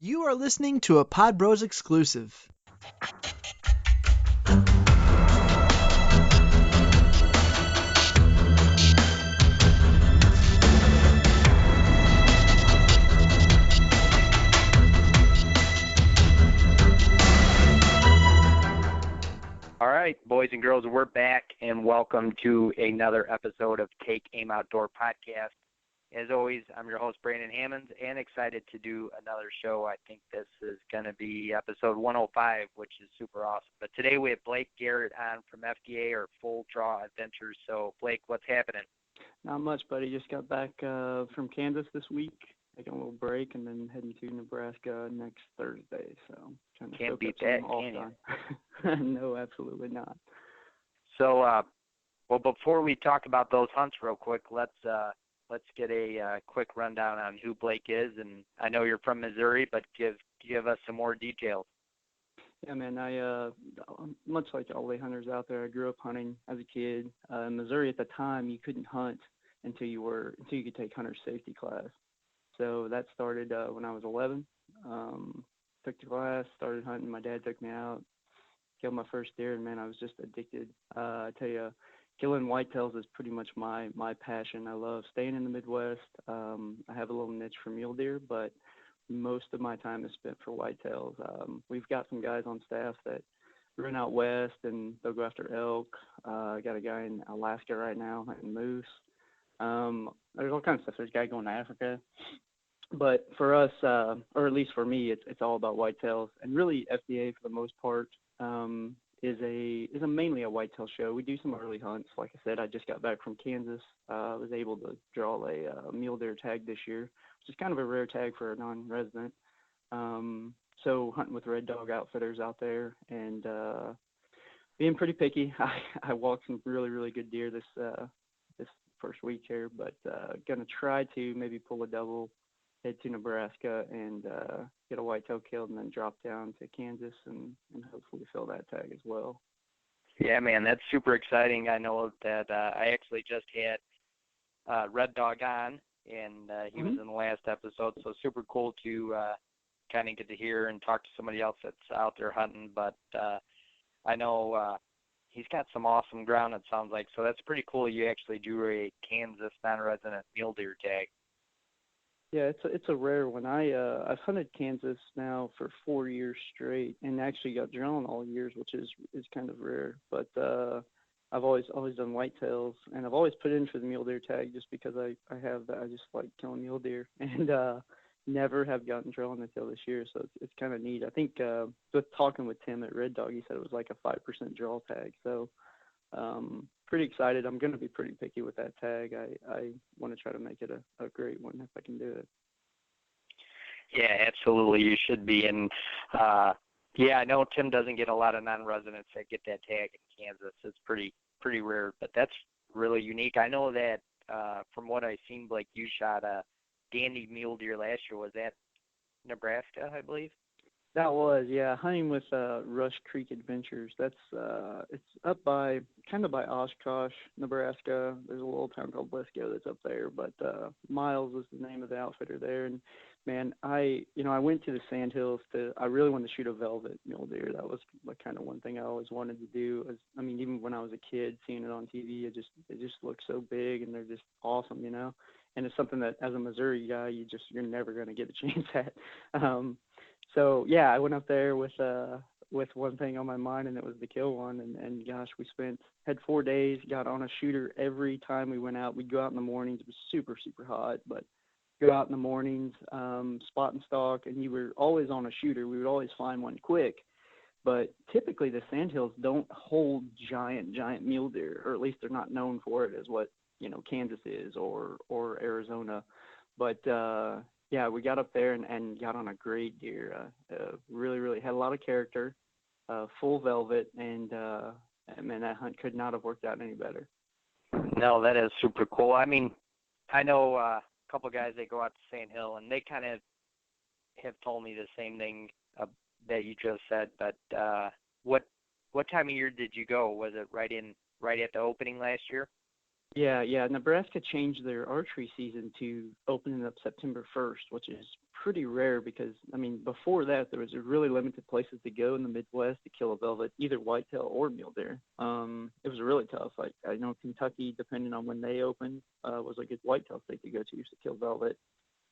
You are listening to a Pod Bros exclusive. All right, boys and girls, we're back, and welcome to another episode of Take Aim Outdoor Podcast. As always, I'm your host, Brandon Hammonds, and excited to do another show. I think this is going to be episode 105, which is super awesome. But today we have Blake Garrett on from FDA, or Full Draw Adventures. So, Blake, what's happening? Not much, buddy. Just got back from Kansas this week, taking a little break, and then heading to Nebraska next Thursday. So trying to Can't beat soak up that, some off can time. No, absolutely not. So, well, before we talk about those hunts real quick, let's get a quick rundown on who Blake is. And I know you're from Missouri, but give us some more details. Yeah, man. I much like all the hunters out there, I grew up hunting as a kid. In Missouri at the time, you couldn't hunt until you could take hunter safety class. So that started when I was 11. Took the class, started hunting. My dad took me out, killed my first deer, and man, I was just addicted. I tell you, killing whitetails is pretty much my passion. I love staying in the Midwest. I have a little niche for mule deer, but most of my time is spent for whitetails. We've got some guys on staff that run out west and they'll go after elk. I got a guy in Alaska right now hunting moose. There's all kinds of stuff. There's a guy going to Africa. But for us, or at least for me, it's all about whitetails. And really, FDA for the most part is mainly a whitetail show. We do some early hunts. Like I said, I just got back from Kansas. I was able to draw a mule deer tag this year, which is kind of a rare tag for a non-resident. So hunting with Red Dog Outfitters out there and being pretty picky. I walked some really, really good deer this first week here, but gonna try to maybe pull a double, head to Nebraska and get a whitetail killed, and then drop down to Kansas and hopefully fill that tag as well. Yeah, man, that's super exciting. I know that I actually just had Red Dog on, and he was in the last episode, so super cool to kind of get to hear and talk to somebody else that's out there hunting. But I know he's got some awesome ground, it sounds like, so that's pretty cool. You actually do a Kansas non-resident mule deer tag. Yeah, it's a rare one. I've hunted Kansas now for 4 years straight, and actually got drawn all years, which is kind of rare. But I've always done whitetails, and I've always put in for the mule deer tag just because I just like killing mule deer, and never have gotten drawn until this year. So it's kind of neat. I think with talking with Tim at Red Dog, he said it was like a 5% draw tag. So pretty excited. I'm going to be pretty picky with that tag. I want to try to make it a great one if I can do it. Yeah, absolutely. You should be. And yeah, I know Tim doesn't get a lot of non-residents that get that tag in Kansas. It's pretty rare, but that's really unique. I know that from what I've seen, Blake, you shot a dandy mule deer last year. Was that Nebraska, I believe? That was, yeah, hunting with Rush Creek Adventures. That's it's up by Oshkosh, Nebraska. There's a little town called Blisco that's up there, but Miles is the name of the outfitter there. And man, I went to the Sandhills I really wanted to shoot a velvet mule deer. That was like kind of one thing I always wanted to do. Even when I was a kid, seeing it on TV, it just looks so big, and they're just awesome, And it's something that as a Missouri guy, you're never going to get a chance at. So yeah, I went up there with one thing on my mind, and it was to kill one. And gosh, we had 4 days, got on a shooter every time we went out. We'd go out in the mornings. It was super, super hot, but go out in the mornings, spot and stalk, and you were always on a shooter. We would always find one quick. But typically the Sandhills don't hold giant mule deer, or at least they're not known for it as what, Kansas is or Arizona. But yeah, we got up there and got on a great deer. Really, really had a lot of character, full velvet, and man, that hunt could not have worked out any better. No, that is super cool. I mean, I know a couple guys that go out to Sandhill, and they kind of have told me the same thing that you just said. But what time of year did you go? Was it right at the opening last year? Yeah. Nebraska changed their archery season to opening up September 1st, which is pretty rare because, I mean, before that, there was really limited places to go in the Midwest to kill a velvet, either whitetail or mule deer. It was really tough. Like, I know Kentucky, depending on when they opened, was a good whitetail state to go to kill velvet.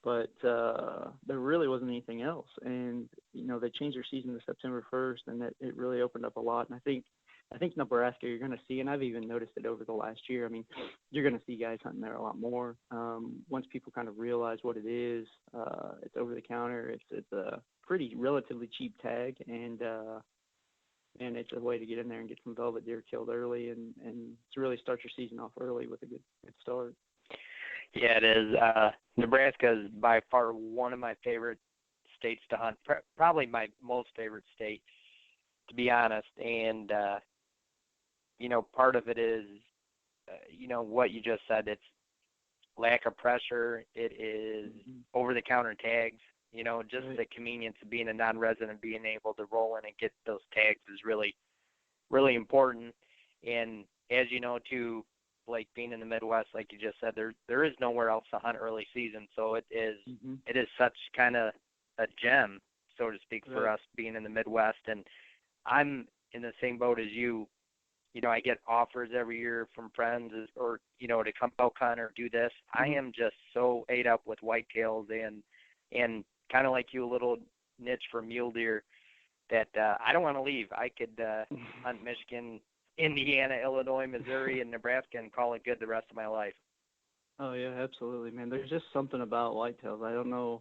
But there really wasn't anything else. And, they changed their season to September 1st, and it really opened up a lot. And I think Nebraska, you're going to see, and I've even noticed it over the last year. I mean, you're going to see guys hunting there a lot more. Once people kind of realize what it is, it's over the counter. It's a pretty relatively cheap tag, and it's a way to get in there and get some velvet deer killed early, and to really start your season off early with a good start. Yeah, it is. Nebraska is by far one of my favorite states to hunt, probably my most favorite state, to be honest. And, part of it is, what you just said. It's lack of pressure. It is over-the-counter tags. Just Right. the convenience of being a non-resident, being able to roll in and get those tags is really, really important. And as you know, too, Blake, being in the Midwest, like you just said, there is nowhere else to hunt early season. So it is such kind of a gem, so to speak, for us being in the Midwest. And I'm in the same boat as you. I get offers every year from friends or to come elk hunt or do this. I am just so ate up with whitetails and kind of like you, a little niche for mule deer that I don't want to leave. I could hunt Michigan, Indiana, Illinois, Missouri, and Nebraska and call it good the rest of my life. Oh yeah, absolutely, man. There's just something about whitetails.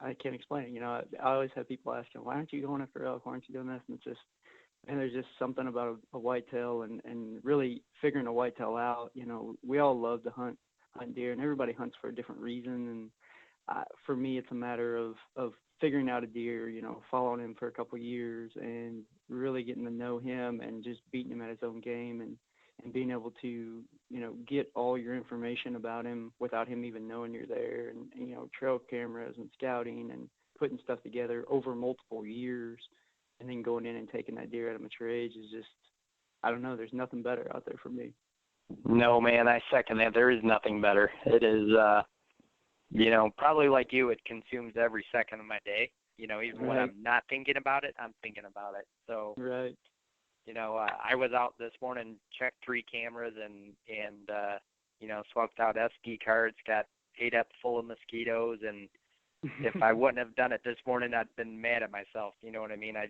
I can't explain it. I always have people asking, why aren't you going after elk? Why aren't you doing this? And there's just something about a whitetail and really figuring a whitetail out. We all love to hunt deer, and everybody hunts for a different reason. And for me, it's a matter of figuring out a deer, following him for a couple of years and really getting to know him and just beating him at his own game and being able to, get all your information about him without him even knowing you're there, and trail cameras and scouting and putting stuff together over multiple years, and then going in and taking that deer at a mature age is just, I don't know, there's nothing better out there for me. No, man, I second that. There is nothing better. It is, probably like you, it consumes every second of my day. Even when I'm not thinking about it, I'm thinking about it. So, right. I was out this morning, checked 3 cameras and swapped out SD cards, got ate up full of mosquitoes, and if I wouldn't have done it this morning, I'd been mad at myself. You know what I mean? I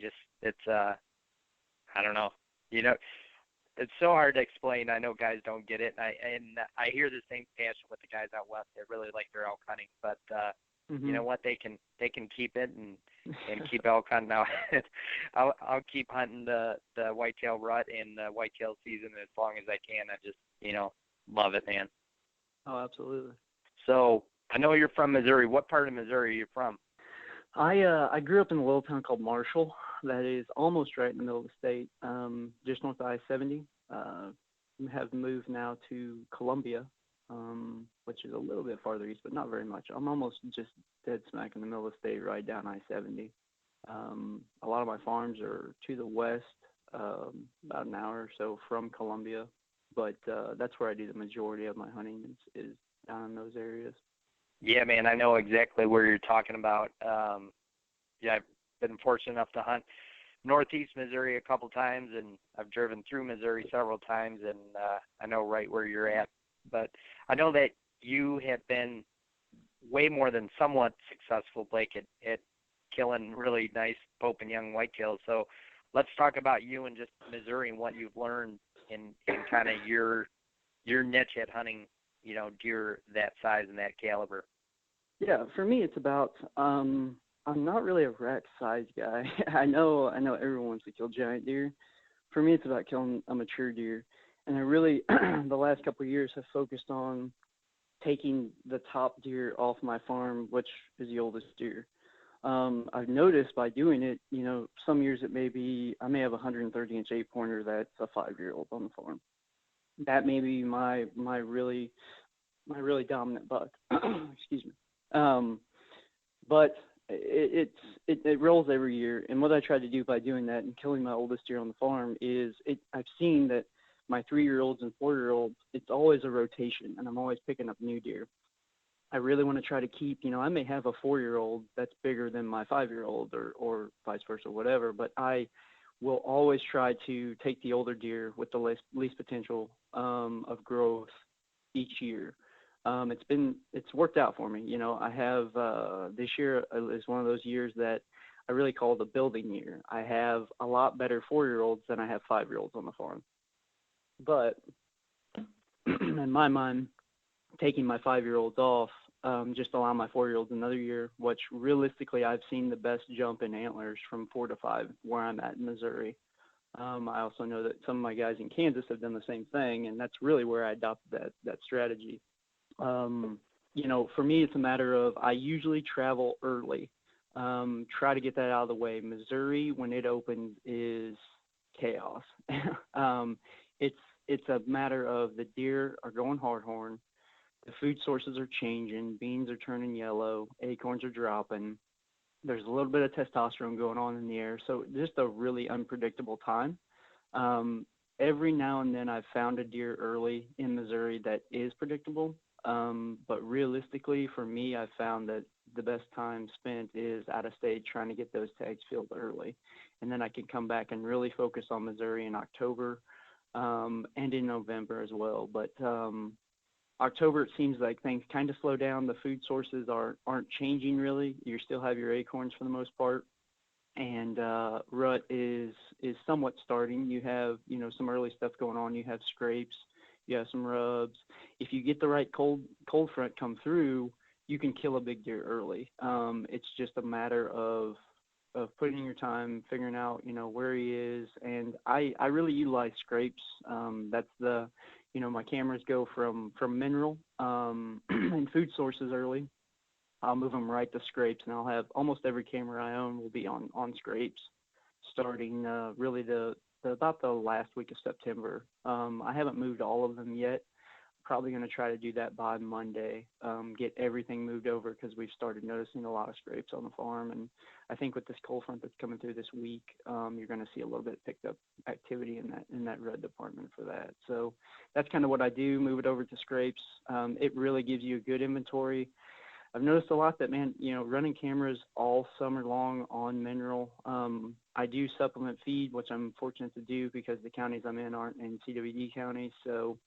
don't know. It's so hard to explain. I know guys don't get it, and I hear the same passion with the guys out west. They really like their elk hunting, but you know what? They can keep it and keep elk hunting. Now, I'll keep hunting the whitetail rut and the whitetail season as long as I can. I just love it, man. Oh, absolutely. So I know you're from Missouri. What part of Missouri are you from? I grew up in a little town called Marshall. That is almost right in the middle of the state, just north of I-70. Have moved now to Columbia, which is a little bit farther east, but not very much. I'm almost just dead smack in the middle of the state, right down I-70. A lot of my farms are to the west, about an hour or so from Columbia, but that's where I do the majority of my hunting is down in those areas. Yeah, man, I know exactly where you're talking about. I've been fortunate enough to hunt northeast Missouri a couple times, and I've driven through Missouri several times, and I know right where you're at. But I know that you have been way more than somewhat successful, Blake, at killing really nice Pope and young whitetails. So let's talk about you and just Missouri and what you've learned in kind of your niche at hunting, deer that size and that caliber. Yeah, for me, it's about, I'm not really a rack size guy. I know everyone wants to kill giant deer. For me, it's about killing a mature deer. And I really, the last couple of years, have focused on taking the top deer off my farm, which is the oldest deer. I've noticed by doing it, some years I may have a 130-inch 8-pointer that's a 5-year-old on the farm. That may be my really dominant buck. Excuse me. But it rolls every year. And what I try to do by doing that and killing my oldest deer on the farm is I've seen that my 3-year-olds and 4-year-olds, it's always a rotation, and I'm always picking up new deer. I really want to try to keep, I may have a 4-year-old that's bigger than my 5-year-old or vice versa, whatever, but I will always try to take the older deer with the least potential of growth each year. It's worked out for me. I have this year is one of those years that I really call the building year. I have a lot better 4-year-olds than I have 5-year-olds on the farm. But in my mind, taking my 5-year-olds off, just allow my 4-year-olds another year, which realistically I've seen the best jump in antlers from 4 to 5 where I'm at in Missouri. I also know that some of my guys in Kansas have done the same thing, and that's really where I adopted that strategy. For me, it's a matter of I usually travel early, try to get that out of the way. Missouri, when it opens, is chaos. It's a matter of the deer are going hardhorn. The food sources are changing. Beans are turning yellow. Acorns are dropping. There's a little bit of testosterone going on in the air. So just a really unpredictable time. Every now and then I've found a deer early in Missouri that is predictable. But realistically, for me, I've found that the best time spent is out of state trying to get those tags filled early. And then I can come back and really focus on Missouri in October and in November as well. But October, it seems like things kind of slow down. The food sources aren't changing really. You still have your acorns for the most part. And rut is somewhat starting. You have, some early stuff going on. You have scrapes. You have some rubs. If you get the right cold front come through, you can kill a big deer early. It's just a matter of putting in your time, figuring out, where he is. And I really utilize scrapes. That's my cameras go from mineral and food sources early. I'll move them right to scrapes, and I'll have almost every camera I own will be on scrapes starting really about the last week of September. I haven't moved all of them yet. Probably going to try to do that by Monday, get everything moved over because we've started noticing a lot of scrapes on the farm. And I think with this cold front that's coming through this week, you're going to see a little bit picked up activity in that red department for that. So that's kind of what I do, move it over to scrapes. It really gives you a good inventory. I've noticed a lot that, running cameras all summer long on mineral. I do supplement feed, which I'm fortunate to do because the counties I'm in aren't in CWD counties. So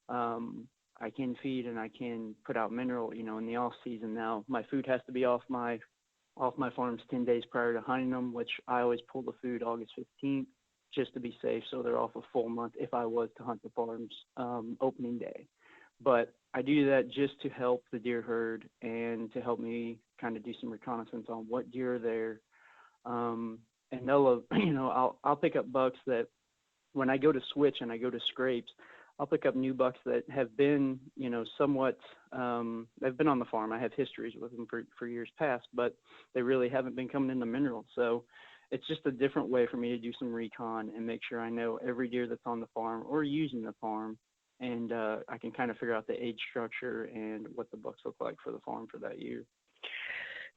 I can feed and I can put out mineral, in the off season. Now my food has to be off my farms 10 days prior to hunting them, which I always pull the food August 15th just to be safe. So they're off a full month if I was to hunt the farms opening day. But I do that just to help the deer herd and to help me kind of do some reconnaissance on what deer are there. And they'll, I'll pick up bucks that when I go to switch and I go to scrapes, I'll pick up new bucks that have been, somewhat, they've been on the farm. I have histories with them for years past, but they really haven't been coming into mineral. So it's just a different way for me to do some recon and make sure I know every deer that's on the farm or using the farm. And I can kind of figure out the age structure and what the bucks look like for the farm for that year.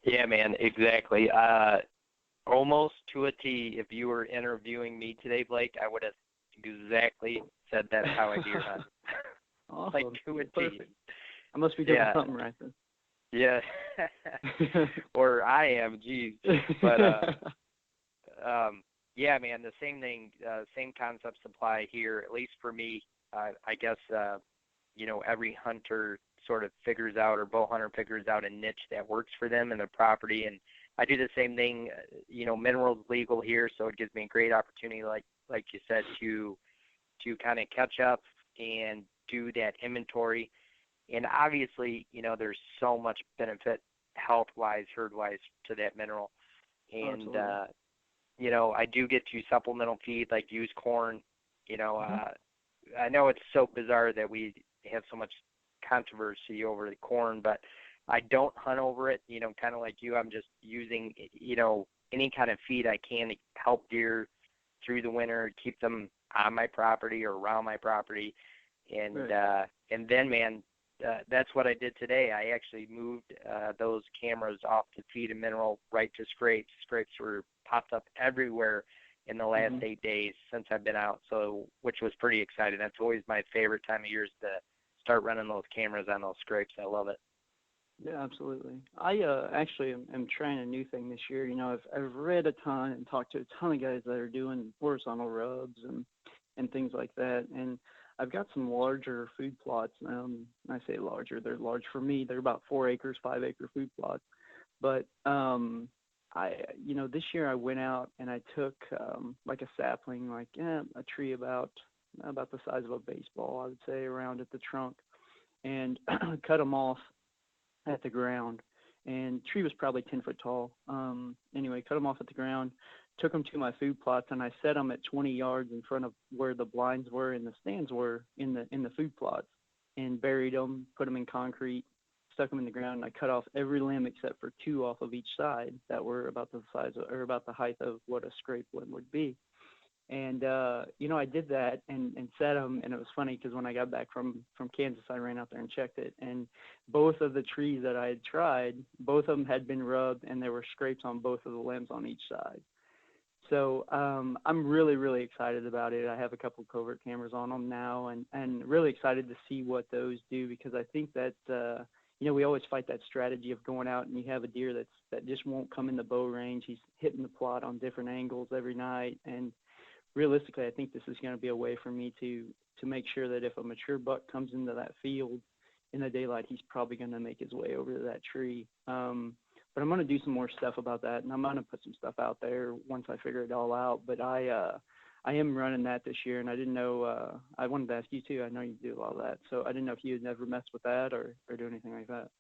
Yeah, man, exactly. Almost to a T, if you were interviewing me today, Blake, I would have exactly said that's how I deer hunt. Awesome. Like to a T. Perfect. I must be doing something right then. Yeah. Or I am, geez. But, yeah, man, the same thing, same concepts apply here, at least for me. I guess, every hunter sort of figures out, or bow hunter figures out a niche that works for them and their property. And I do the same thing, minerals legal here. So it gives me a great opportunity, like you said, to kind of catch up and do that inventory. And obviously, there's so much benefit health-wise, herd-wise to that mineral. And, I do get to supplemental feed, like use corn, I know it's so bizarre that we have so much controversy over the corn, but I don't hunt over it, kind of like you. I'm just using, any kind of feed I can to help deer through the winter, keep them on my property or around my property. And right. And then, man, that's what I did today. I actually moved those cameras off to feed and mineral right to scrapes. Scrapes were popped up everywhere in the last 8 days since I've been out, so which was pretty exciting. That's always my favorite time of year is to start running those cameras on those scrapes. I love it. Yeah, absolutely. I actually am trying a new thing this year. I've read a ton and talked to a ton of guys that are doing horizontal rubs and things like that. And I've got some larger food plots. I say larger; they're large for me. They're about 4 acres, 5 acre food plots. But this year I went out and I took like a sapling, like a tree about the size of a baseball, I would say, around at the trunk, and cut them off at the ground. And tree was probably 10 foot tall. Anyway, cut them off at the ground, took them to my food plots, and I set them at 20 yards in front of where the blinds were and the stands were in the food plots, and buried them, put them in concrete, stuck them in the ground, and I cut off every limb except for two off of each side that were about the size of, or about the height of what a scrape limb would be. And I did that and set them, and it was funny because when I got back from Kansas, I ran out there and checked it, and both of the trees that I had tried, both of them had been rubbed, and there were scrapes on both of the limbs on each side. So I'm really, really excited about it. I have a couple covert cameras on them now, and really excited to see what those do, because I think that we always fight that strategy of going out and you have a deer that just won't come in the bow range. He's hitting the plot on different angles every night, and realistically, I think this is going to be a way for me to make sure that if a mature buck comes into that field in the daylight, he's probably going to make his way over to that tree. But I'm going to do some more stuff about that, and I'm going to put some stuff out there once I figure it all out. But I am running that this year, and I didn't know. I wanted to ask you too. I know you do a lot of that, so I didn't know if you had never messed with that or do anything like that.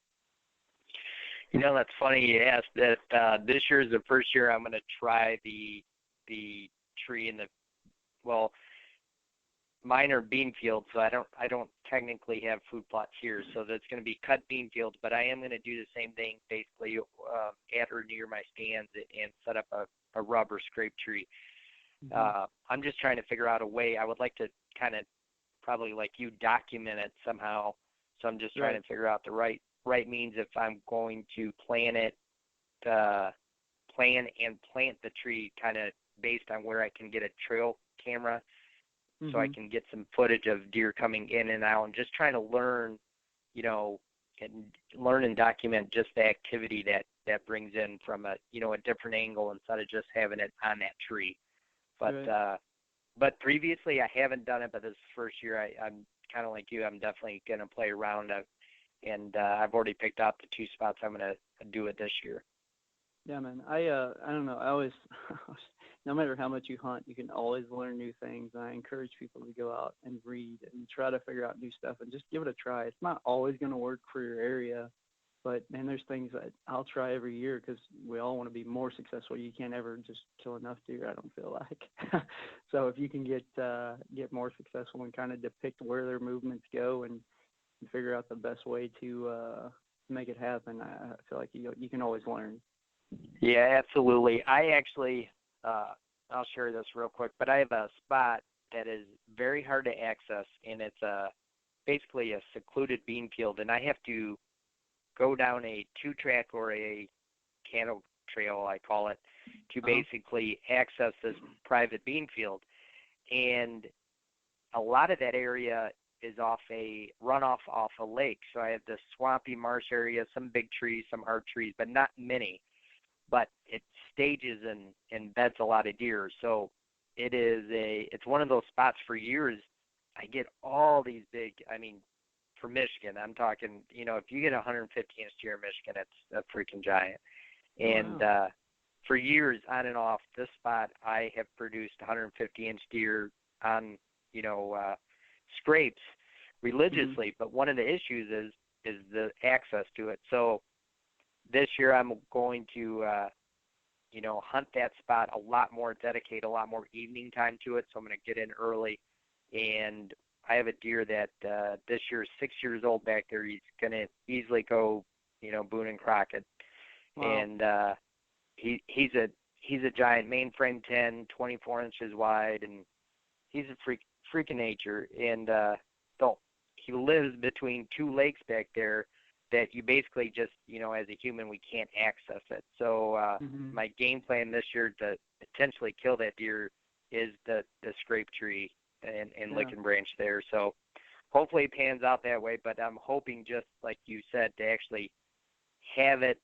That's funny you asked that. This year is the first year I'm going to try the tree in the, well, mine are bean fields, so I don't technically have food plots here, so that's going to be cut bean fields, but I am going to do the same thing basically at or near my stands and set up a rubber scrape tree. Mm-hmm. I'm just trying to figure out a way. I would like to kind of probably like you document it somehow, so I'm just trying to figure out the right means if I'm going to plan and plant the tree kind of based on where I can get a trail camera, so I can get some footage of deer coming in and out, and just trying to learn and document just the activity that brings in from a different angle instead of just having it on that tree. But previously I haven't done it, but this first year I'm kind of like you. I'm definitely going to play around, and I've already picked out the two spots I'm going to do it this year. Yeah, man. I don't know. I always, no matter how much you hunt, you can always learn new things. I encourage people to go out and read and try to figure out new stuff and just give it a try. It's not always going to work for your area, but man, there's things that I'll try every year because we all want to be more successful. You can't ever just kill enough deer, I don't feel like. So if you can get more successful and kind of depict where their movements go and figure out the best way to make it happen, I feel like you can always learn. Yeah, absolutely. I actually, I'll share this real quick, but I have a spot that is very hard to access, and it's basically a secluded bean field, and I have to go down a 2-track or a cattle trail, I call it, to basically access this private bean field. And a lot of that area is off a runoff off a lake. So I have this swampy marsh area, some big trees, some hard trees, but not many. But it stages and beds a lot of deer. So it's one of those spots. For years I get all these big, for Michigan, I'm talking, if you get a 150-inch deer in Michigan, it's a freaking giant. And for years on and off this spot, I have produced 150-inch deer on, scrapes religiously. But one of the issues is the access to it. So this year I'm going to, hunt that spot a lot more, dedicate a lot more evening time to it. So I'm going to get in early, and I have a deer that this year is 6 years old back there. He's going to easily go, Boone and Crockett. Wow. And he's a giant, mainframe 10, 24 inches wide, and he's a freak of nature. And so he lives between two lakes back there that you basically just, as a human, we can't access it. So my game plan this year to potentially kill that deer is the scrape tree and licking branch there. So hopefully it pans out that way, but I'm hoping, just like you said, to actually have it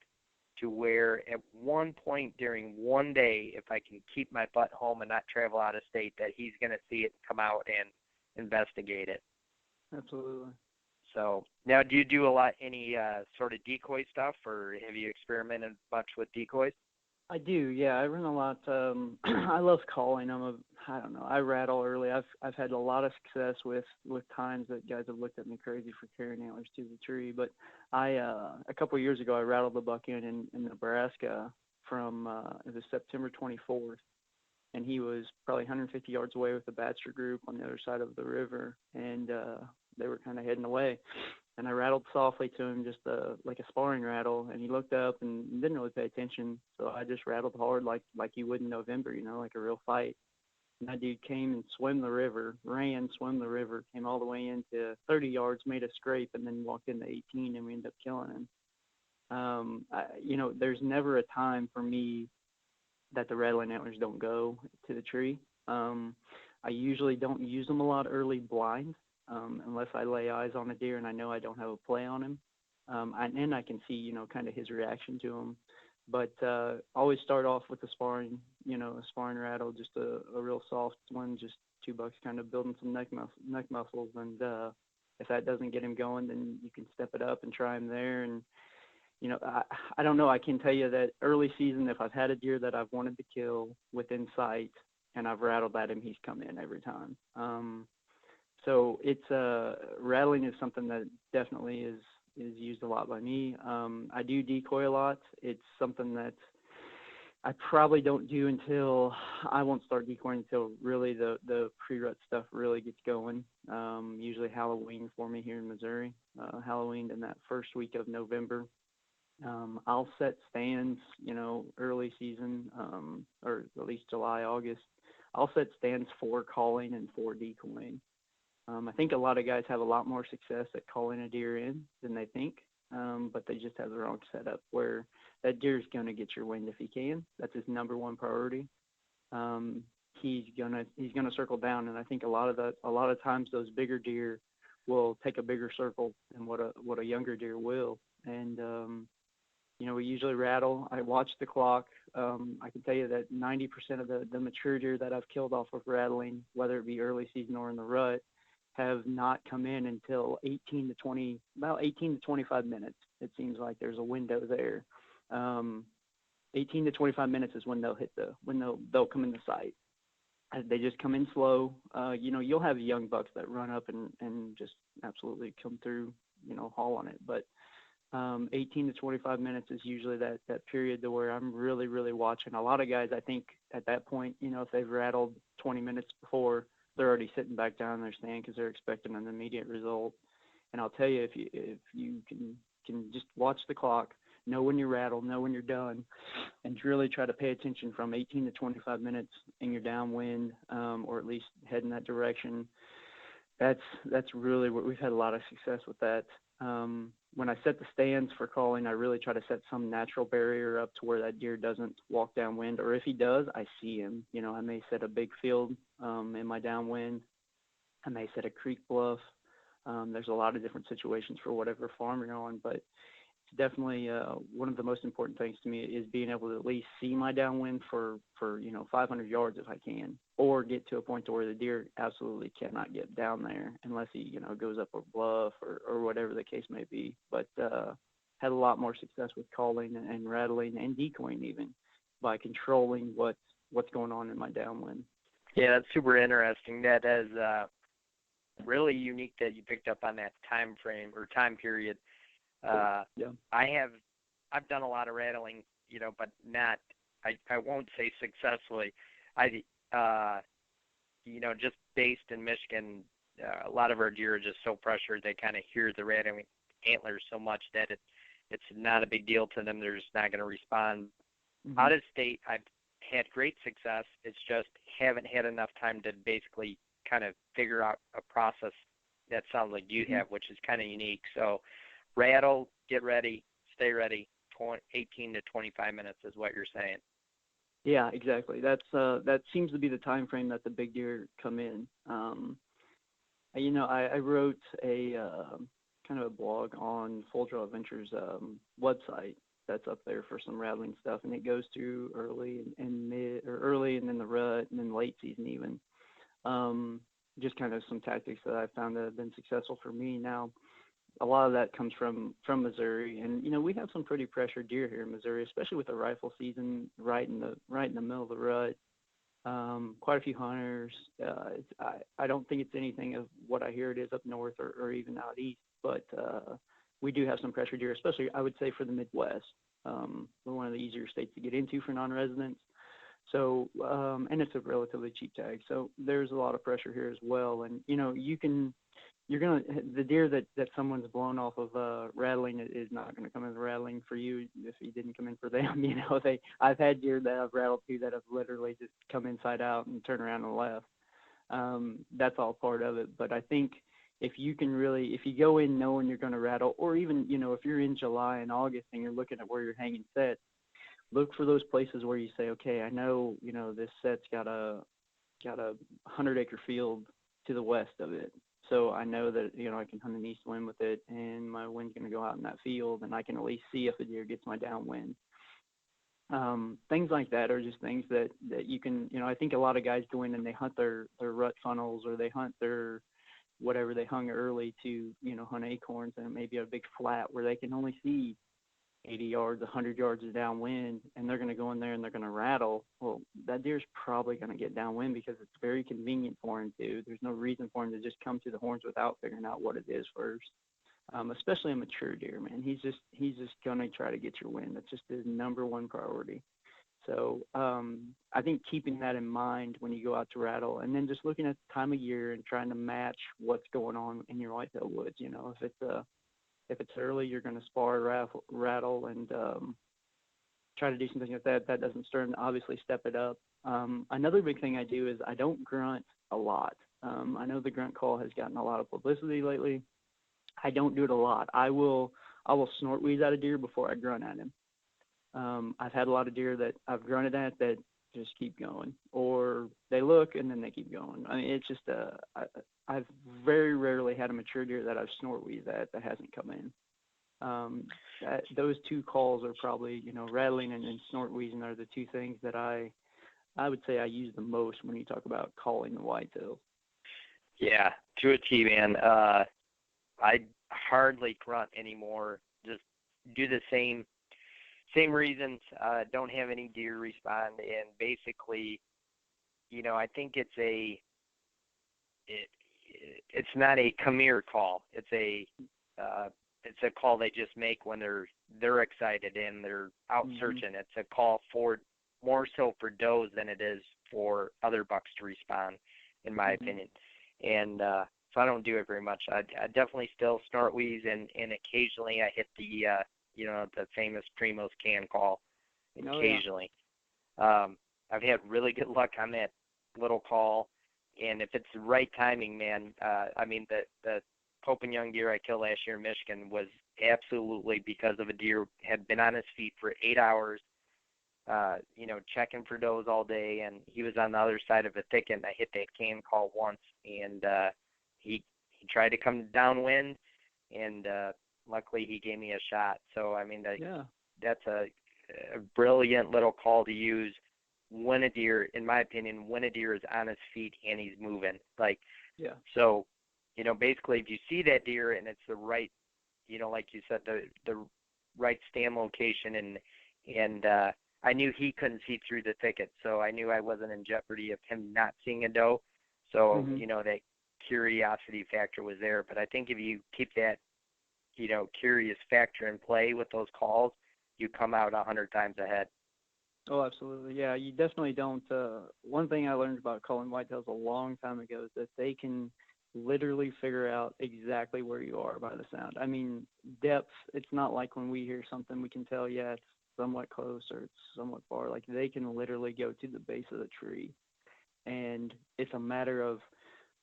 to where at one point during one day, if I can keep my butt home and not travel out of state, that he's going to see it and come out and investigate it. Absolutely. So now, do you do any sort of decoy stuff, or have you experimented much with decoys? I do, yeah. I run a lot. I love calling. I don't know. I rattle early. I've had a lot of success with times that guys have looked at me crazy for carrying antlers to the tree. But a couple of years ago, I rattled the buck in Nebraska from it was September 24th, and he was probably 150 yards away with the bachelor group on the other side of the river, and they were kind of heading away. And I rattled softly to him, just like a sparring rattle, and he looked up and didn't really pay attention. So I just rattled hard like you would in November, like a real fight. And that dude came and swam the river, swam the river, came all the way into 30 yards, made a scrape, and then walked into 18, and we ended up killing him. There's never a time for me that the rattling antlers don't go to the tree. I usually don't use them a lot early blind. Unless I lay eyes on a deer and I know I don't have a play on him. And I can see, kind of his reaction to him. But always start off with a sparring rattle, just a real soft one, just two bucks kind of building some neck muscles. And if that doesn't get him going, then you can step it up and try him there. And, I don't know. I can tell you that early season, if I've had a deer that I've wanted to kill within sight and I've rattled at him, he's come in every time. So it's rattling is something that definitely is used a lot by me. I do decoy a lot. It's something that I probably don't do until I won't start decoying until really the pre-rut stuff really gets going. Usually Halloween for me here in Missouri. Halloween in that first week of November. I'll set stands, early season, or at least July, August. I'll set stands for calling and for decoying. I think a lot of guys have a lot more success at calling a deer in than they think, but they just have the wrong setup where that deer is going to get your wind if he can. That's his number one priority. He's gonna circle down, and I think a lot of times those bigger deer will take a bigger circle than what a younger deer will. And we usually rattle. I watch the clock. I can tell you that 90% of the mature deer that I've killed off of rattling, whether it be early season or in the rut, have not come in until 18 to 25 minutes. It seems like there's a window there. 18 to 25 minutes is when they'll come into sight. They just come in slow. You'll have young bucks that run up and just absolutely come through, haul on it. But 18 to 25 minutes is usually that period to where I'm really, really watching. A lot of guys, I think at that point, if they've rattled 20 minutes before, they're already sitting back down in their stand because they're expecting an immediate result. And I'll tell you, if you can just watch the clock, know when you rattle, know when you're done, and really try to pay attention from 18 to 25 minutes in your downwind, or at least head in that direction. That's really what we've had a lot of success with that. When I set the stands for calling, I really try to set some natural barrier up to where that deer doesn't walk downwind, or if he does, I see him. I may set a big field in my downwind. I may set a creek bluff. There's a lot of different situations for whatever farm you're on, but it's definitely one of the most important things to me is being able to at least see my downwind for 500 yards if I can, or get to a point to where the deer absolutely cannot get down there unless he goes up a bluff or whatever the case may be. But had a lot more success with calling and rattling and decoying even by controlling what's going on in my downwind. Yeah, that's super interesting. That is really unique that you picked up on that time frame or time period. Yeah. I've done a lot of rattling, but not, I won't say successfully. Just based in Michigan, a lot of our deer are just so pressured they kind of hear the rattling antlers so much that it's not a big deal to them. They're just not going to respond. Mm-hmm. Out of state, I've had great success. It's just haven't had enough time to basically kind of figure out a process that sounds like you have, which is kind of unique. So rattle, get ready, stay ready. 18 to 25 minutes is what you're saying. Yeah, exactly. That seems to be the time frame that the big deer come in. I wrote a kind of a blog on Full Draw Adventures website that's up there for some rattling stuff, and it goes through early and mid, or early and then the rut and then late season even. Just kind of some tactics that I found that have been successful for me. Now, a lot of that comes from Missouri, and we have some pretty pressured deer here in Missouri, especially with the rifle season right in the middle of the rut. Quite a few hunters. I don't think it's anything of what I hear it is up north or even out east, but we do have some pressured deer, especially I would say for the Midwest. We're one of the easier states to get into for non-residents. So, and it's a relatively cheap tag. So there's a lot of pressure here as well. And, the deer that someone's blown off of rattling is not going to come in rattling for you if he didn't come in for them. I've had deer that I've rattled to that have literally just come inside out and turned around and left. That's all part of it. But I think if you go in knowing you're going to rattle, or even, if you're in July and August and you're looking at where you're hanging sets, look for those places where you say, okay, I know, this set's got a 100-acre field to the west of it. So I know that, I can hunt an east wind with it, and my wind's going to go out in that field, and I can at least see if a deer gets my downwind. Things like that are just things that you can, I think a lot of guys go in and they hunt their rut funnels, or they hunt their whatever they hung early to, hunt acorns, and maybe a big flat where they can only see 80 yards, 100 yards of downwind, and they're going to go in there and they're going to rattle. Well, that deer's probably going to get downwind because it's very convenient for him to. There's no reason for him to just come to the horns without figuring out what it is first. Especially a mature deer, man. He's just going to try to get your wind. That's just his number one priority. So I think keeping that in mind when you go out to rattle, and then just looking at the time of year and trying to match what's going on in your whitetail woods. If it's early, you're going to spar, rattle, and try to do something like that. That doesn't stir, and obviously step it up. Another big thing I do is I don't grunt a lot. I know the grunt call has gotten a lot of publicity lately. I don't do it a lot. I will snort wheeze at a deer before I grunt at him. I've had a lot of deer that I've grunted at that just keep going, or they look and then they keep going. I mean, it's just I've very rarely had a mature deer that I've snort wheezed at that hasn't come in. Those two calls are probably, rattling and snort wheezing are the two things that I would say I use the most when you talk about calling the whitetail. Yeah, to a T, man. I hardly grunt anymore. Just do the same reasons. Don't have any deer respond, and basically, I think it's not a come here call. It's a call they just make when they're excited and they're out searching. It's a call for more so for does than it is for other bucks to respond, in my opinion. And so I don't do it very much. I definitely still snort wheeze, and occasionally I hit the the famous Primo's can call. Occasionally. I've had really good luck on that little call, and if it's the right timing, man, the Pope and Young deer I killed last year in Michigan was absolutely because of a deer had been on his feet for 8 hours, checking for does all day, and he was on the other side of a thicket, and I hit that can call once, and he tried to come downwind, and luckily he gave me a shot. So, that's a brilliant little call to use when a deer, in my opinion, when a deer is on his feet and he's moving. So, basically if you see that deer and it's the right, like you said, the right stand location, and I knew he couldn't see through the thicket, so I knew I wasn't in jeopardy of him not seeing a doe. So, that curiosity factor was there. But I think if you keep that, curious factor in play with those calls, you come out 100 times ahead. Oh, absolutely. Yeah, you definitely don't. One thing I learned about calling whitetails a long time ago is that they can literally figure out exactly where you are by the sound. I mean, depth, it's not like when we hear something, we can tell, yeah, it's somewhat close or it's somewhat far. Like, they can literally go to the base of the tree. And it's a matter of,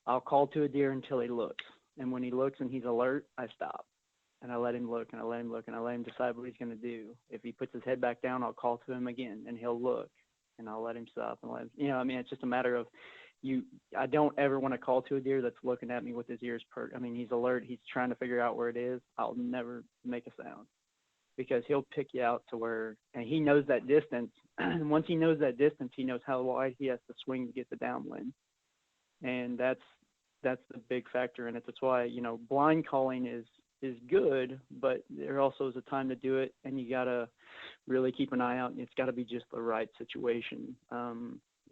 I'll call to a deer until he looks. And when he looks and he's alert, I stop. And I let him look, and I let him look, and I let him decide what he's going to do. If he puts his head back down, I'll call to him again, and he'll look, and I'll let him stop. And it's just a matter of, I don't ever want to call to a deer that's looking at me with his ears perked. I mean, he's alert. He's trying to figure out where it is. I'll never make a sound because he'll pick you out to where, and he knows that distance. And once he knows that distance, he knows how wide he has to swing to get the downwind. And that's the big factor in it. That's why, blind calling is good, but there also is a time to do it, and you got to really keep an eye out, and it's got to be just the right situation.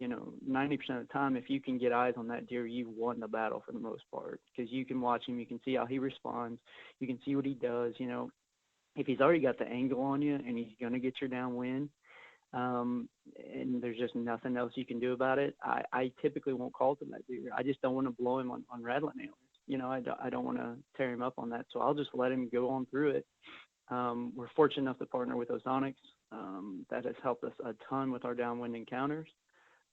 90% of the time, if you can get eyes on that deer, you've won the battle for the most part, because you can watch him, you can see how he responds, you can see what he does. If he's already got the angle on you and he's going to get your downwind, and there's just nothing else you can do about it, I typically won't call to that deer. I just don't want to blow him on rattling antlers. I don't want to tear him up on that, so I'll just let him go on through it. We're fortunate enough to partner with Ozonics. That has helped us a ton with our downwind encounters.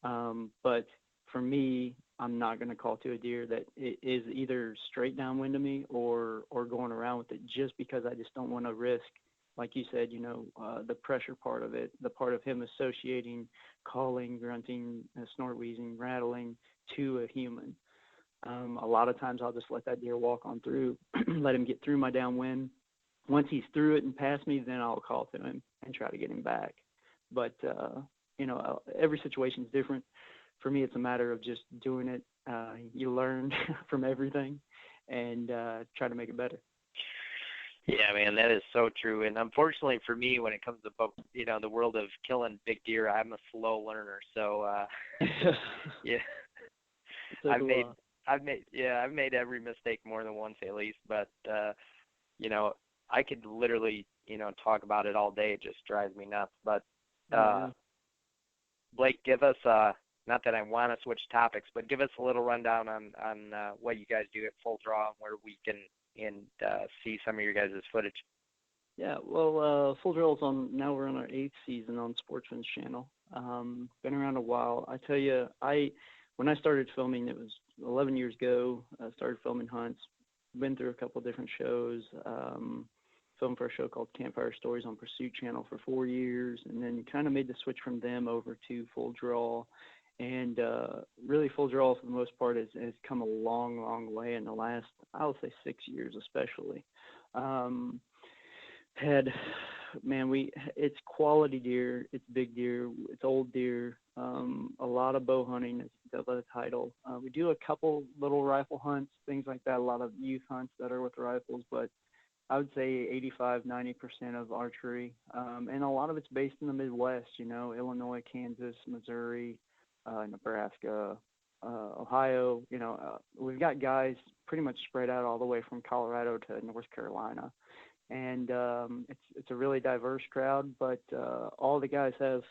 But for me, I'm not going to call to a deer that is either straight downwind to me or going around with it, just because I just don't want to risk, like you said, the pressure part of it, the part of him associating calling, grunting, snort wheezing, rattling to a human. A lot of times I'll just let that deer walk on through, let him get through my downwind. Once he's through it and past me, then I'll call to him and try to get him back. But, every situation is different. For me, it's a matter of just doing it. You learn from everything and try to make it better. Yeah, man, that is so true. And unfortunately for me, when it comes to, the world of killing big deer, I'm a slow learner. So, yeah, I've made every mistake more than once at least. But, I could literally, talk about it all day. It just drives me nuts. But, Blake, give us, not that I want to switch topics, but give us a little rundown on what you guys do at Full Draw and where we can see some of your guys' footage. Yeah, well, Full Draw is now we're on our 8th season on Sportsman's Channel. Been around a while. I tell you, when I started filming, it was 11 years ago. I started filming hunts, been through a couple different shows, filmed for a show called Campfire Stories on Pursuit Channel for 4 years, and then kind of made the switch from them over to Full Draw. And really, Full Draw, for the most part, has come a long, long way in the last, I'll say, 6 years especially. It's quality deer, it's big deer, it's old deer, a lot of bow hunting, as you can tell by the title. We do a couple little rifle hunts, things like that, a lot of youth hunts that are with rifles, but I would say 85-90% of archery, and a lot of it's based in the Midwest, Illinois, Kansas, Missouri, Nebraska, Ohio. We've got guys pretty much spread out all the way from Colorado to North Carolina, and it's a really diverse crowd, but all the guys have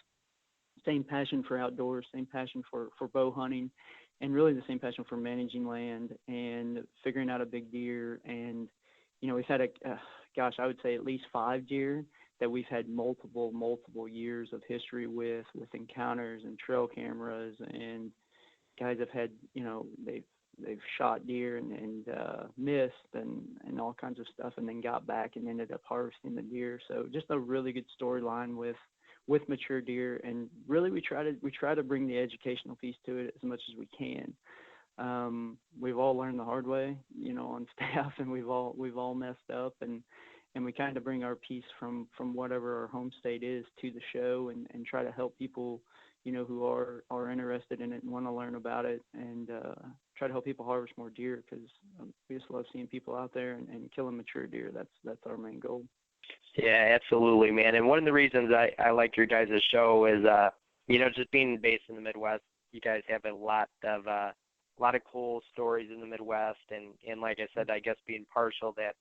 same passion for outdoors, same passion for bow hunting, and really the same passion for managing land and figuring out a big deer. And we've had I would say at least 5 deer that we've had multiple years of history with encounters and trail cameras, and guys have had, they've shot deer and missed and all kinds of stuff, and then got back and ended up harvesting the deer. So just a really good storyline with mature deer, and really we try to bring the educational piece to it as much as we can. We've all learned the hard way, on staff, and we've all messed up, and we kind of bring our piece from whatever our home state is to the show, and try to help people, who are interested in it and want to learn about it, and try to help people harvest more deer, because we just love seeing people out there and killing mature deer. That's our main goal. Yeah, absolutely, man. And one of the reasons I like your guys' show is, just being based in the Midwest, you guys have a lot of cool stories in the Midwest, and like I said, I guess being partial that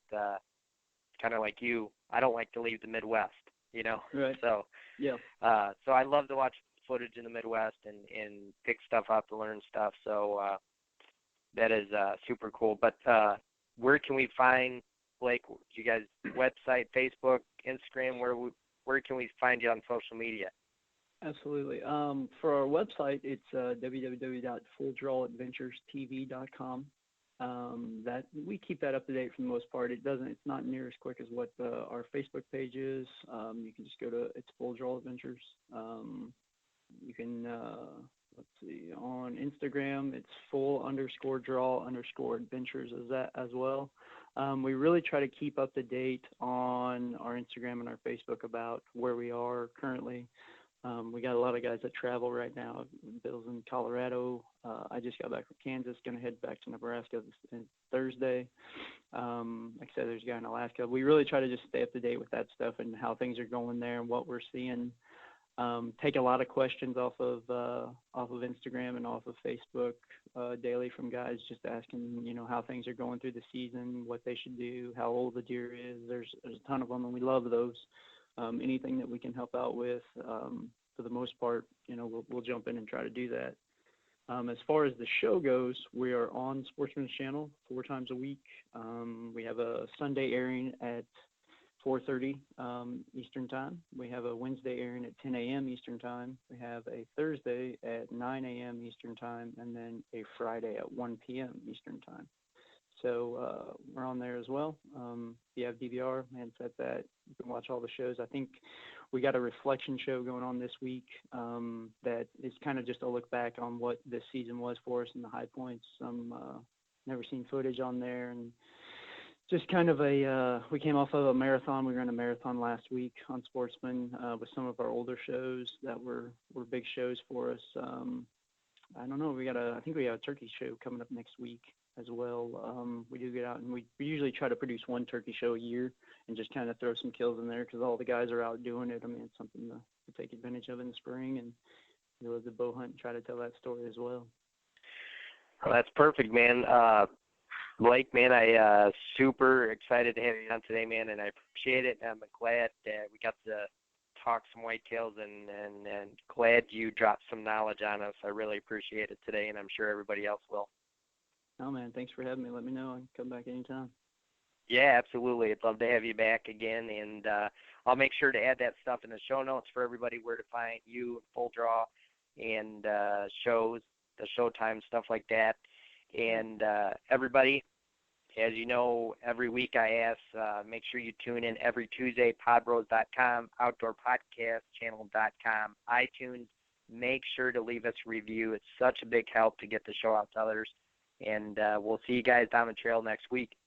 kind of like you, I don't like to leave the Midwest, Right. So yeah. So I love to watch footage in the Midwest and pick stuff up to learn stuff. So that is super cool. But where can we find Blake? You guys' website, Facebook, Instagram? Where can we find you on social media? Absolutely. For our website, it's www.fulldrawadventurestv.com. That we keep that up to date for the most part. It's not near as quick as what our Facebook page is. You can just go to It's Full Draw Adventures. You can let's see, on Instagram, it's full_draw_adventures as well. We really try to keep up to date on our Instagram and our Facebook about where we are currently. We got a lot of guys that travel right now. Bill's in Colorado. I just got back from Kansas, going to head back to Nebraska this Thursday. Like I said, there's a guy in Alaska. We really try to just stay up to date with that stuff and how things are going there and what we're seeing. Take a lot of questions off of Instagram and off of Facebook daily from guys just asking, how things are going through the season, what they should do, how old the deer is. There's a ton of them, and we love those. Anything that we can help out with, for the most part, we'll jump in and try to do that. As far as the show goes, we are on Sportsman's Channel 4 times a week. We have a Sunday airing at 4:30 Eastern Time. We have a Wednesday airing at 10 a.m. Eastern Time. We have a Thursday at 9 a.m. Eastern Time, and then a Friday at 1 p.m. Eastern Time. So we're on there as well. If you have DVR, handset that. You can watch all the shows. I think we got a reflection show going on this week that is kind of just a look back on what this season was for us and the high points. Some never seen footage on there, and just kind of we came off of a marathon. We ran a marathon last week on Sportsman with some of our older shows that were big shows for us. I don't know. I think we have a turkey show coming up next week as well. We do get out, and we usually try to produce one turkey show a year and just kind of throw some kills in there because all the guys are out doing it. I mean, it's something to take advantage of in the spring, and we love to bow hunt and try to tell that story as well. Well, that's perfect, man. Blake, man, I super excited to have you on today, man, and I appreciate it. I'm glad that we got to talk some whitetails, and glad you dropped some knowledge on us. I really appreciate it today, and I'm sure everybody else will. Oh, man, thanks for having me. Let me know. I can come back anytime. Yeah, absolutely. I'd love to have you back again, and I'll make sure to add that stuff in the show notes for everybody, where to find you, Full Draw, and shows, the showtime, stuff like that. And everybody, as you know, every week I ask, make sure you tune in every Tuesday, podbros.com, outdoorpodcastchannel.com, iTunes. Make sure to leave us a review. It's such a big help to get the show out to others. And we'll see you guys down the trail next week.